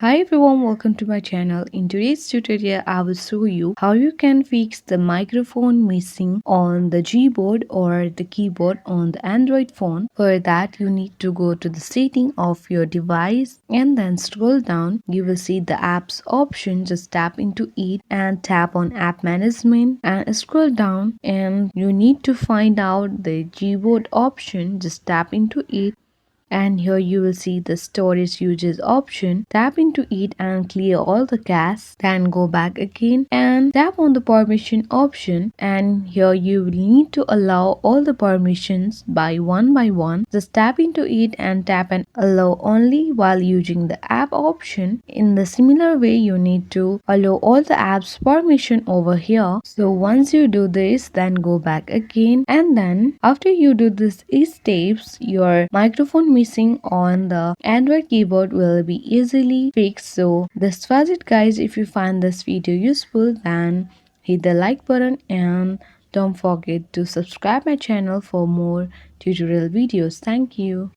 Hi everyone, welcome to my channel. In today's tutorial, I will show you how you can fix the microphone missing on the Gboard or the keyboard on the Android phone. For that, you need to go to the setting of your device and then scroll down. You will see the apps option. Just tap into it and tap on app management and scroll down, and you need to find out the Gboard option. Just tap into it, and here you will see the storage usage option. Tap into it and clear all the cache, then go back again and tap on the permission option, and here you will need to allow all the permissions by one. Just tap into it and tap and allow only while using the app option. In the similar way, you need to allow all the apps permission over here. So once you do this, then go back again, and then after you do this steps, your microphone missing on the Android keyboard will be easily fixed. So this was it guys. If you find this video useful, then hit the like button and don't forget to subscribe my channel for more tutorial videos. Thank you.